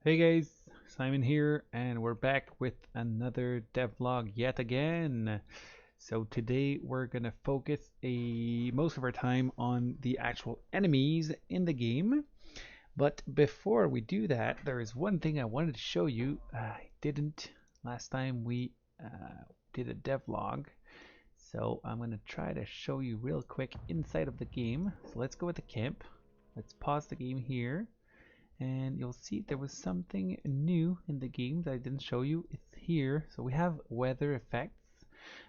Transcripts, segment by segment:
Hey guys, Simon here, and we're back with another devlog yet again. So today we're gonna focus most of our time on the actual enemies in the game. But before we do that, there is one thing I wanted to show you. I didn't last time we did a devlog, so I'm gonna try to show you real quick inside of the game. So let's go with the camp. Let's pause the game here and you'll see there was something new in the game that I didn't show you. It's here. So we have weather effects.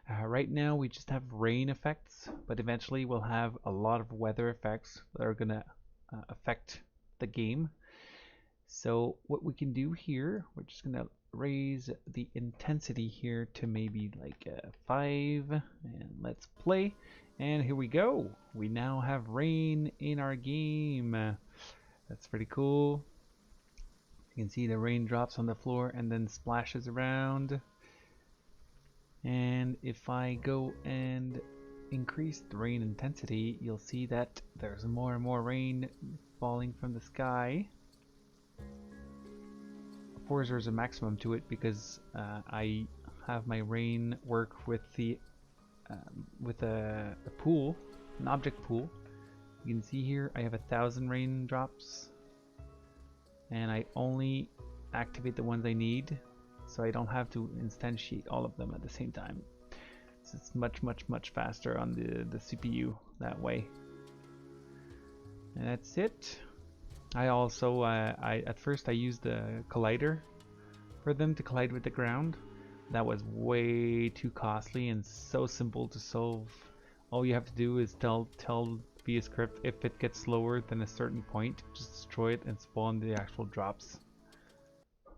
Right now we just have rain effects, but eventually we'll have a lot of weather effects that are gonna affect the game. So what we can do here, we're just gonna raise the intensity here to maybe like 5, and let's play. And here we go. We now have rain in our game. That's pretty cool. You can see the rain drops on the floor and then splashes around. And if I go and increase the rain intensity, you'll see that there's more and more rain falling from the sky. Of course, there's a maximum to it because I have my rain work with a pool, an object pool. You can see here I have 1,000 raindrops, and I only activate the ones I need, so I don't have to instantiate all of them at the same time. So it's much faster on the CPU that way. And that's it. I also at first I used the collider for them to collide with the ground. That was way too costly and so simple to solve. All you have to do is tell via script if it gets slower than a certain point, just destroy it and spawn the actual drops.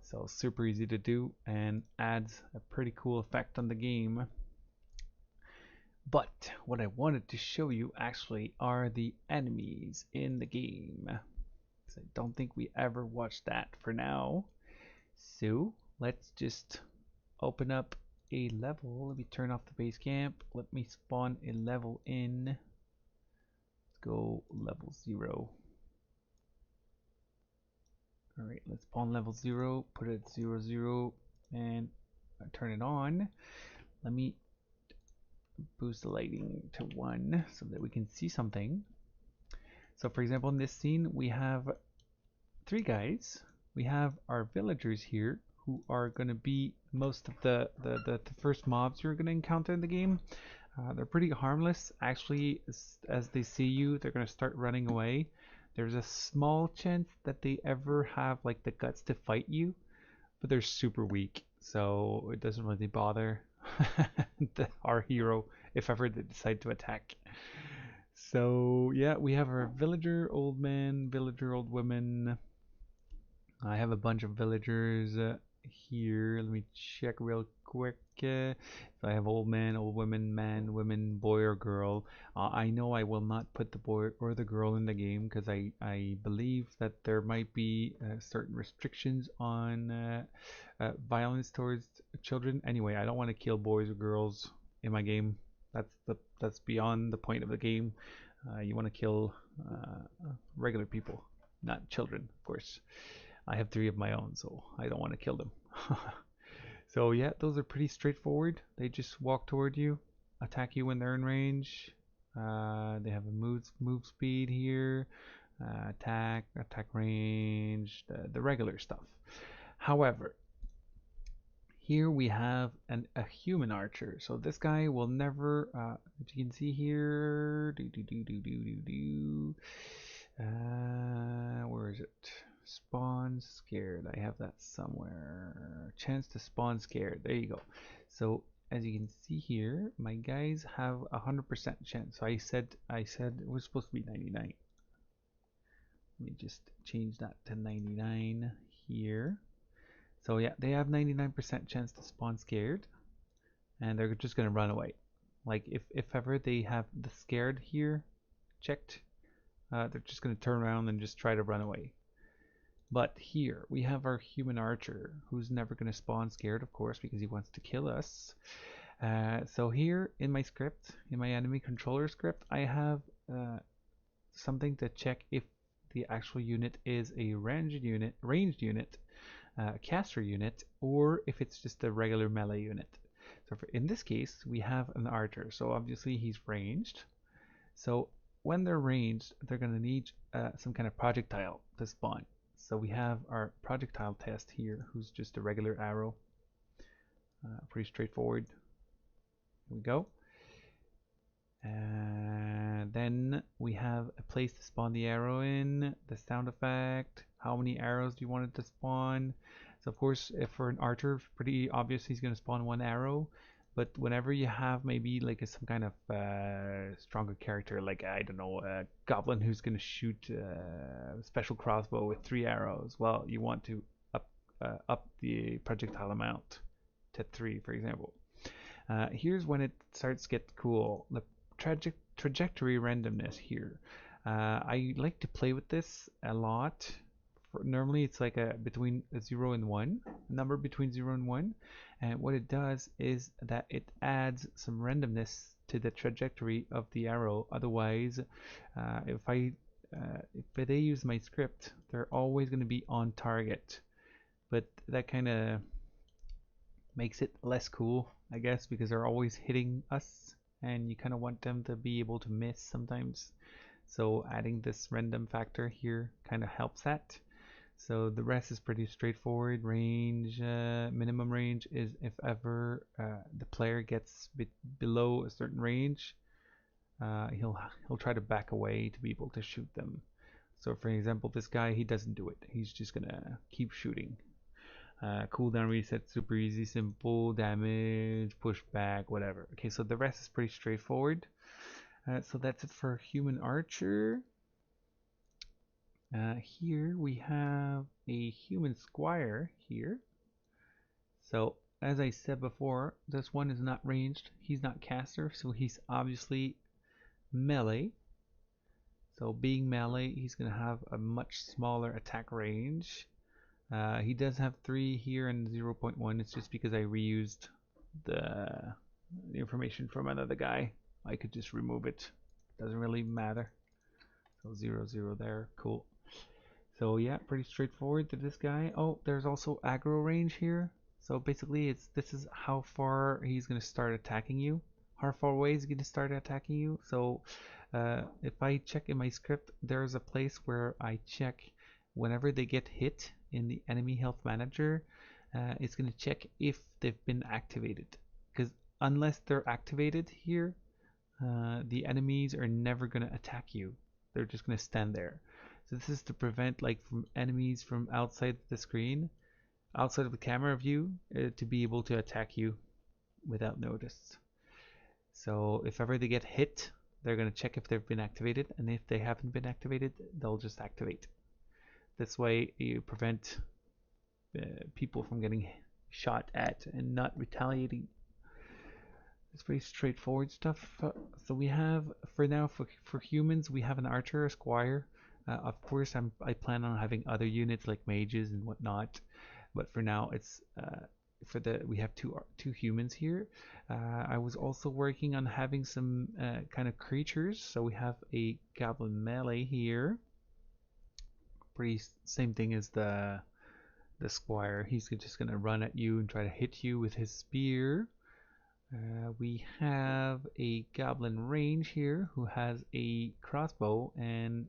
So super easy to do and adds a pretty cool effect on the game. But what I wanted to show you actually are the enemies in the game. So I don't think we ever watched that for now. So let's just open up a level. Let me turn off the base camp. Let me spawn a level in. Let's go level 0. Alright, let's spawn level 0, put it at 0, 0, and turn it on. Let me boost the lighting to 1 so that we can see something. So for example, in this scene we have 3 guys. We have our villagers here who are going to be most of the first mobs you're going to encounter in the game. They're pretty harmless. Actually, as they see you, they're going to start running away. There's a small chance that they ever have like the guts to fight you, but they're super weak, so it doesn't really bother our hero if ever they decide to attack. So yeah, we have our villager, old man, villager, old women. I have a bunch of villagers here. Let me check real quick. So I have old man, old women, man, women, boy or girl. I know I will not put the boy or the girl in the game because I believe that there might be certain restrictions on violence towards children. Anyway, I don't want to kill boys or girls in my game. That's beyond the point of the game. You want to kill regular people, not children, of course. I have 3 of my own, so I don't want to kill them. So yeah, those are pretty straightforward. They just walk toward you, attack you when they're in range. They have a move speed here, attack range, the regular stuff. However, here we have a human archer. So this guy will never, as you can see here, where is it? Spawn scared. I have that somewhere. Chance to spawn scared. There you go. So as you can see here, my guys have 100% chance. So I said it was supposed to be 99. Let me just change that to 99 here. So yeah, they have 99% chance to spawn scared, and they're just gonna run away. Like if ever they have the scared here checked, they're just gonna turn around and just try to run away. But here we have our human archer who's never going to spawn scared, of course, because he wants to kill us. So here in my script, in my enemy controller script, I have something to check if the actual unit is a ranged unit, caster unit, or if it's just a regular melee unit. So in this case, we have an archer. So obviously he's ranged. So when they're ranged, they're going to need some kind of projectile to spawn. So we have our projectile test here, who's just a regular arrow. Pretty straightforward. Here we go. And then we have a place to spawn the arrow in, the sound effect, how many arrows do you want it to spawn. So of course, if for an archer, pretty obvious he's going to spawn one arrow. But whenever you have maybe like some kind of stronger character, like I don't know, a goblin who's going to shoot a special crossbow with 3 arrows, well, you want to up the projectile amount to 3, for example. Here's when it starts to get cool. The trajectory randomness here. I like to play with this a lot. Normally it's like between 0 and 1, a number between 0 and 1. And what it does is that it adds some randomness to the trajectory of the arrow. Otherwise, if they use my script, they're always going to be on target. But that kind of makes it less cool, I guess, because they're always hitting us and you kind of want them to be able to miss sometimes. So adding this random factor here kind of helps that. So the rest is pretty straightforward. Range, minimum range is if ever the player gets below a certain range, he'll try to back away to be able to shoot them. So for example, this guy, he doesn't do it. He's just gonna keep shooting. Cooldown reset, super easy, simple, damage, pushback, whatever. Okay, so the rest is pretty straightforward. So that's it for human archer. Here we have a human squire here. So as I said before, this one is not ranged. He's not caster, so he's obviously melee. So being melee, he's going to have a much smaller attack range. He does have 3 here and 0.1. It's just because I reused the information from another guy. I could just remove it. Doesn't really matter. So 0, 0 there. Cool. So yeah, pretty straightforward to this guy. Oh, there's also aggro range here. So basically, this is how far he's gonna start attacking you. How far away he's gonna start attacking you. So if I check in my script, there's a place where I check whenever they get hit in the enemy health manager. It's gonna check if they've been activated. Because unless they're activated here, the enemies are never gonna attack you. They're just gonna stand there. So this is to prevent like from enemies from outside the screen, outside of the camera view, to be able to attack you without notice. So if ever they get hit, they're going to check if they've been activated, and if they haven't been activated, they'll just activate. This way you prevent people from getting shot at and not retaliating. It's pretty straightforward stuff. So we have, for now, for humans, we have an archer, a squire. Of course, I plan on having other units like mages and whatnot, but for now, it's we have two humans here. I was also working on having some kind of creatures. So we have a goblin melee here. Pretty same thing as the squire. He's just gonna run at you and try to hit you with his spear. We have a goblin range here who has a crossbow, and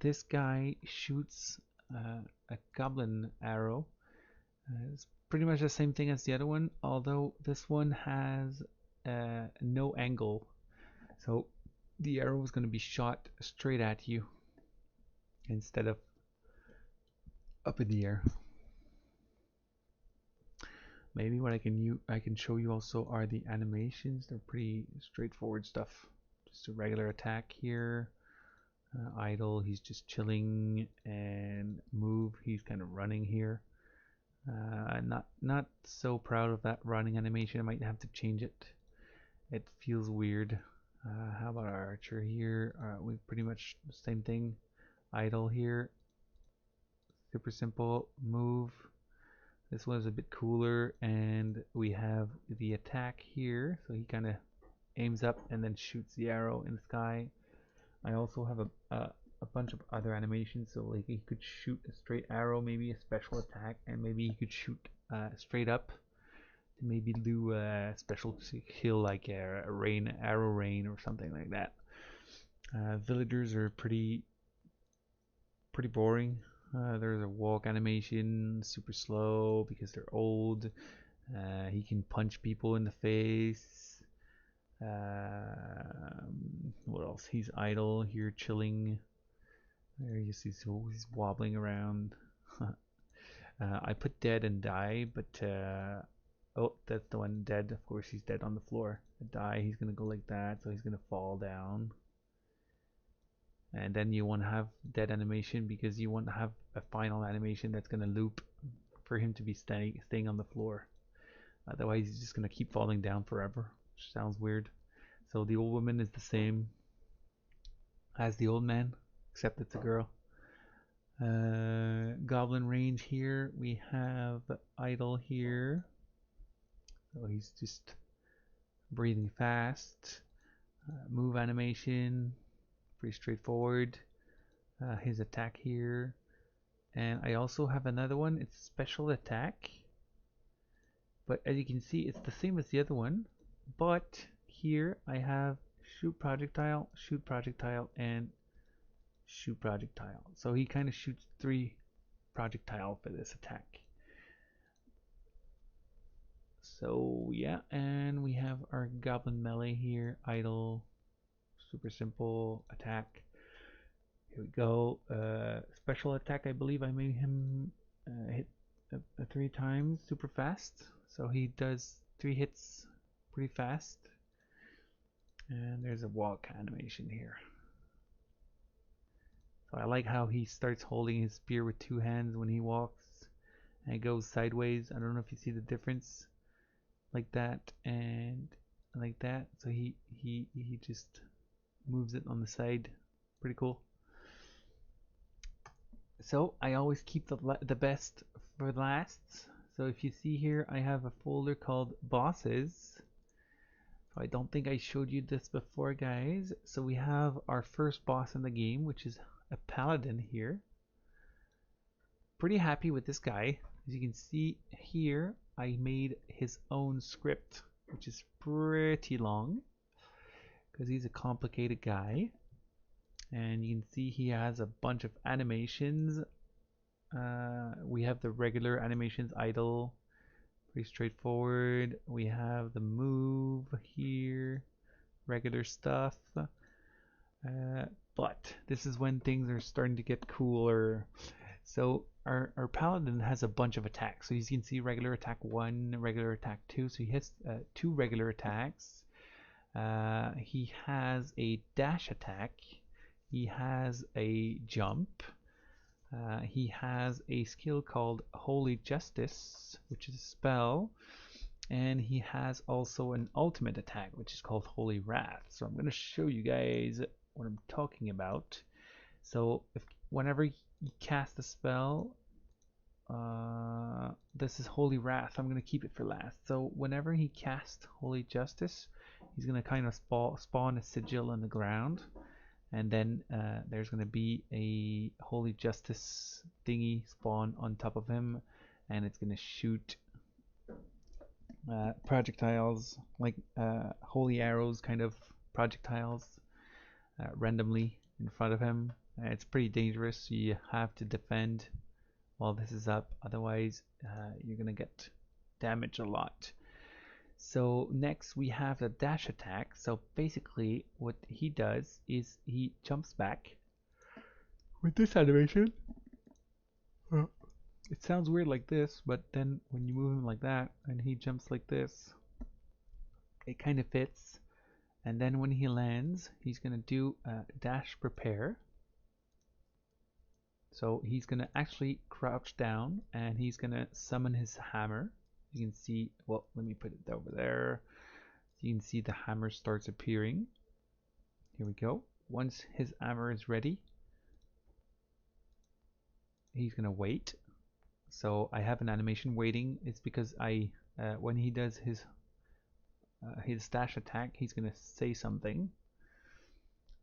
this guy shoots a goblin arrow. It's pretty much the same thing as the other one, although this one has no angle. So the arrow is going to be shot straight at you instead of up in the air. Maybe what I can show you also are the animations. They're pretty straightforward stuff. Just a regular attack here. Idle, he's just chilling, and move, he's kind of running here. Not so proud of that running animation. I might have to change it. It feels weird. How about our archer here? We pretty much the same thing. Idle here. Super simple. Move. This one is a bit cooler, and we have the attack here. So he kind of aims up and then shoots the arrow in the sky. I also have a bunch of other animations. So like he could shoot a straight arrow, maybe a special attack, and maybe he could shoot straight up. Maybe do a special kill like a arrow rain or something like that. Villagers are pretty boring. There's a walk animation, super slow because they're old. He can punch people in the face. What else? He's idle here, chilling. There you see, so he's wobbling around. I put dead and die, but oh, that's the one dead. Of course, he's dead on the floor. Die, he's gonna go like that, so he's gonna fall down. And then you want to have dead animation because you want to have a final animation that's gonna loop for him to be staying on the floor. Otherwise, he's just gonna keep falling down forever. Which sounds weird. So the old woman is the same as the old man, except it's a girl. Goblin range here. We have idle here. So he's just breathing fast. Move animation, pretty straightforward. His attack here. And I also have another one. It's special attack. But as you can see, it's the same as the other one. But here I have shoot projectile, and shoot projectile. So he kind of shoots 3 projectile for this attack. So yeah, and we have our goblin melee here, idle, super simple attack. Here we go. Special attack, I believe I made him hit 3 times super fast. So he does 3 hits pretty fast. And there's a walk animation here. So I like how he starts holding his spear with 2 hands when he walks. And it goes sideways. I don't know if you see the difference. Like that and like that. So he just moves it on the side. Pretty cool. So I always keep the best for last. So if you see here, I have a folder called bosses. So I don't think I showed you this before, guys. So we have our first boss in the game, which is a paladin here. Pretty happy with this guy. As you can see here, I made his own script, which is pretty long because he's a complicated guy. And you can see he has a bunch of animations. We have the regular animations, idle, pretty straightforward. We have the move here, regular stuff. But this is when things are starting to get cooler. So our paladin has a bunch of attacks. So you can see regular attack 1, regular attack 2. So he hits 2 regular attacks. He has a dash attack. He has a jump. He has a skill called Holy Justice, which is a spell. And he has also an ultimate attack, which is called Holy Wrath. So I'm going to show you guys what I'm talking about. So whenever you cast a spell, this is Holy Wrath. I'm going to keep it for last. So whenever he casts Holy Justice, he's going to kind of spawn a sigil on the ground. And then there's going to be a Holy Justice thingy spawn on top of him. And it's going to shoot projectiles, like holy arrows kind of projectiles, randomly in front of him. It's pretty dangerous, so you have to defend while this is up, otherwise you're gonna get damaged a lot. So next we have the dash attack. So basically what he does is he jumps back with this animation. It sounds weird like this, but then when you move him like that and he jumps like this, it kind of fits. And then when he lands, he's gonna do a dash prepare. So he's gonna actually crouch down and he's gonna summon his hammer. You can see, well, let me put it over there. You can see the hammer starts appearing. Here we go. Once his hammer is ready, he's gonna wait. So I have an animation waiting. It's because I, when he does his dash attack, he's gonna say something.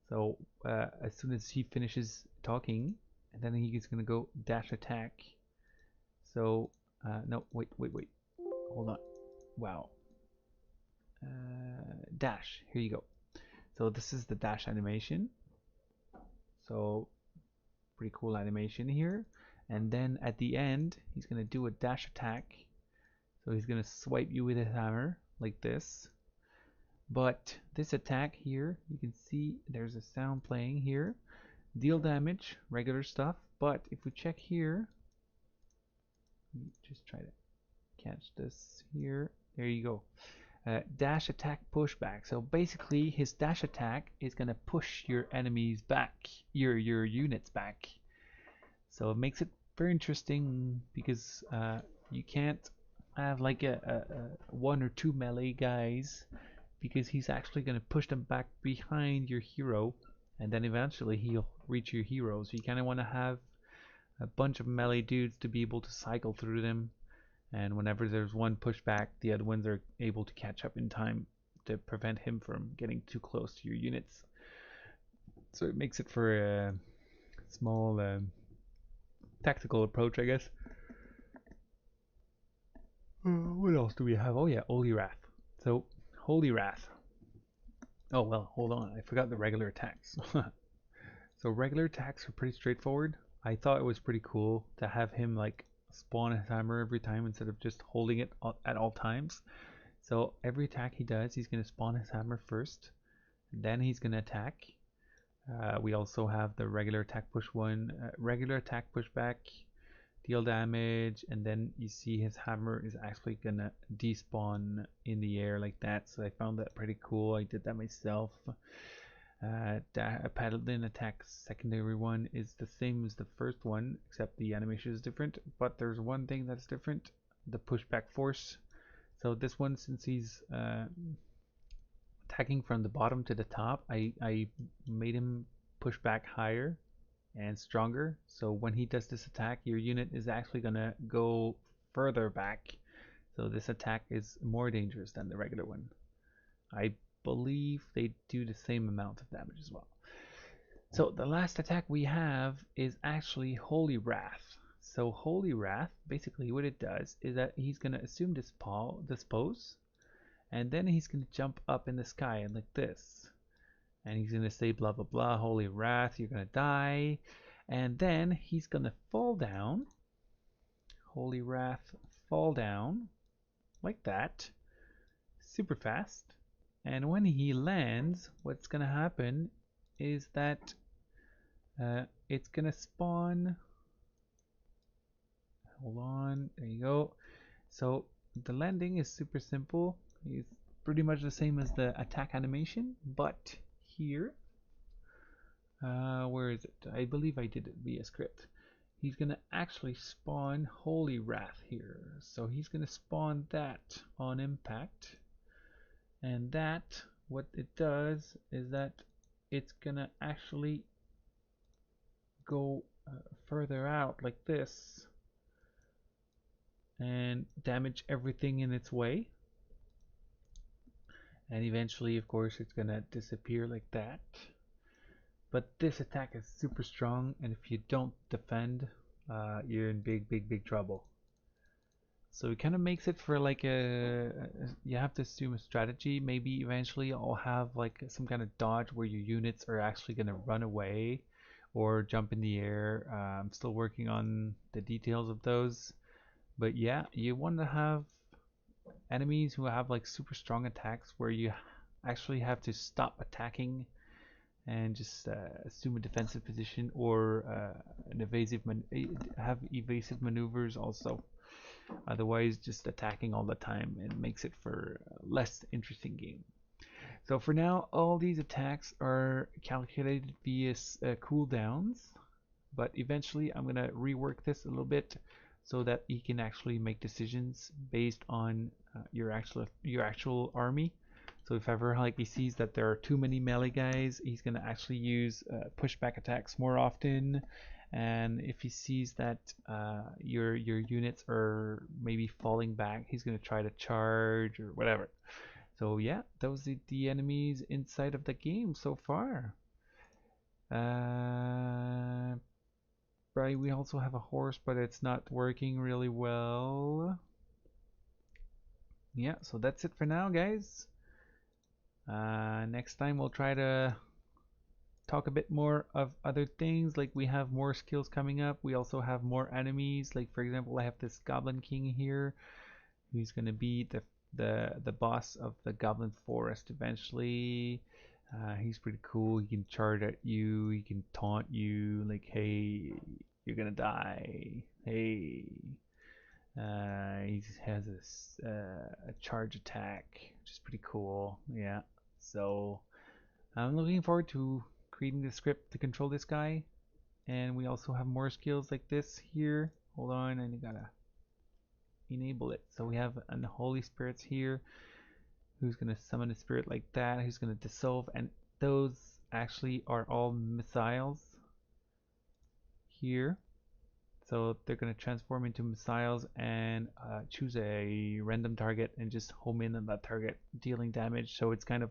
So as soon as he finishes talking, and then he's gonna go dash attack. So no, wait, hold on. Wow. Dash. Here you go. So this is the dash animation. So pretty cool animation here. And then at the end, he's gonna do a dash attack. So he's gonna swipe you with his hammer like this. But this attack here, you can see there's a sound playing here. Deal damage, regular stuff. But if we check here, let me just try to catch this here. There you go. Dash attack pushback. So basically, his dash attack is gonna push your enemies back, your units back. So it makes it very interesting because you can't have like a one or two melee guys because he's actually gonna push them back behind your hero, and then eventually he'll reach your hero. So you kind of want to have a bunch of melee dudes to be able to cycle through them, and whenever there's one pushback, the other ones are able to catch up in time to prevent him from getting too close to your units. So it makes it for a small tactical approach, I guess. What else do we have? Oh yeah, Holy Wrath. So Holy Wrath. Oh well, hold on. I forgot the regular attacks. So regular attacks are pretty straightforward. I thought it was pretty cool to have him like spawn his hammer every time instead of just holding it at all times. So every attack he does, he's going to spawn his hammer first, then he's going to attack. We also have the regular attack push one, regular attack pushback, deal damage, and then you see his hammer is actually going to despawn in the air like that. So I found that pretty cool. I did that myself. Paladin attack secondary one is the same as the first one, except the animation is different. But there's one thing that's different: the pushback force. So this one, since he's attacking from the bottom to the top, I made him push back higher and stronger. So when he does this attack, your unit is actually gonna go further back. So this attack is more dangerous than the regular one. I believe they do the same amount of damage as well. So the last attack we have is actually Holy Wrath. So Holy Wrath, basically what it does is that he's going to assume this pose, and then he's going to jump up in the sky and like this. And he's going to say blah blah blah, Holy Wrath, you're going to die. And then he's going to fall down. Holy Wrath, fall down like that. Super fast. And when he lands, what's gonna happen is that it's gonna spawn. Hold on, there you go. So the landing is super simple. It's pretty much the same as the attack animation, but here, where is it? I believe I did it via script. He's gonna actually spawn Holy Wrath here. So he's gonna spawn that on impact. And that, what it does is that it's gonna actually go further out like this and damage everything in its way. And eventually, of course, it's gonna disappear like that. But this attack is super strong, and if you don't defend, you're in big trouble. So it kind of makes it for like you have to assume a strategy. Maybe eventually I'll have like some kind of dodge where your units are actually going to run away or jump in the air. I'm still working on the details of those. But yeah, you want to have enemies who have like super strong attacks where you actually have to stop attacking and just assume a defensive position or have evasive maneuvers also. Otherwise, just attacking all the time, it makes it for a less interesting game. So for now, all these attacks are calculated via cooldowns, but eventually I'm going to rework this a little bit so that you can actually make decisions based on your actual army. So if ever like he sees that there are too many melee guys, he's going to actually use pushback attacks more often. And if he sees that your units are maybe falling back, he's going to try to charge or whatever. So yeah, those are the enemies inside of the game so far. Right, we also have a horse, but it's not working really well. Yeah, so that's it for now, guys. Next time we'll try to talk a bit more of other things, like we have more skills coming up. We also have more enemies, like for example I have this Goblin King here who's gonna be the boss of the Goblin Forest eventually. He's pretty cool. He can charge at you, he can taunt you like, hey, you're gonna die, hey. He has a charge attack, which is pretty cool. Yeah, so I'm looking forward to creating the script to control this guy. And we also have more skills like this here. Hold on, and you gotta enable it. So we have an Holy Spirits here, who's gonna summon a spirit like that, who's gonna dissolve, and those actually are all missiles here. So they're gonna transform into missiles and choose a random target and just home in on that target, dealing damage. So it's kind of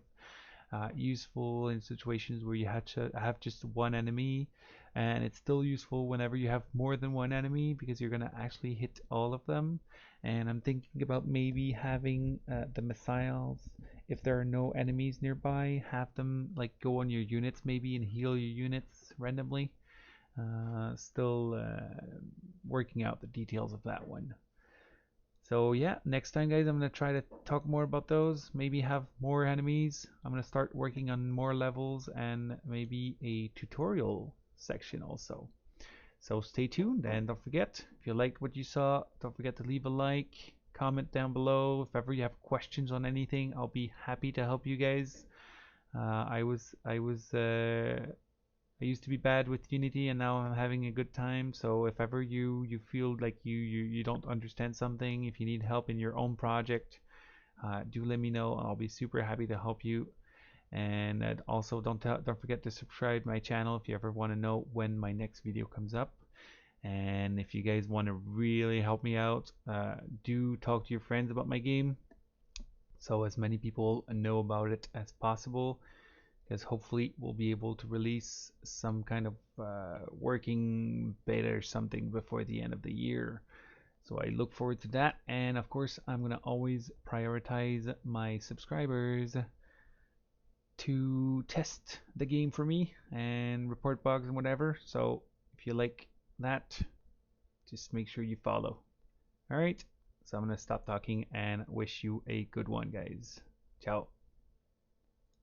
useful in situations where you have just one enemy, and it's still useful whenever you have more than one enemy because you're gonna actually hit all of them. And I'm thinking about maybe having the missiles, if there are no enemies nearby, have them like go on your units maybe and heal your units randomly. Still working out the details of that one. So yeah, next time guys, I'm gonna try to talk more about those, maybe have more enemies. I'm gonna start working on more levels and maybe a tutorial section also. So stay tuned, and don't forget, if you liked what you saw, don't forget to leave a like, comment down below. If ever you have questions on anything, I'll be happy to help you guys. I used to be bad with Unity, and now I'm having a good time. So if ever you feel like you don't understand something, if you need help in your own project, do let me know. I'll be super happy to help you. And also don't forget to subscribe to my channel if you ever want to know when my next video comes up. And if you guys want to really help me out, do talk to your friends about my game, so as many people know about it as possible, because hopefully we'll be able to release some kind of working beta or something before the end of the year. So I look forward to that, and of course I'm gonna always prioritize my subscribers to test the game for me and report bugs and whatever. So if you like that, just make sure you follow. Alright, so I'm gonna stop talking and wish you a good one, guys. Ciao.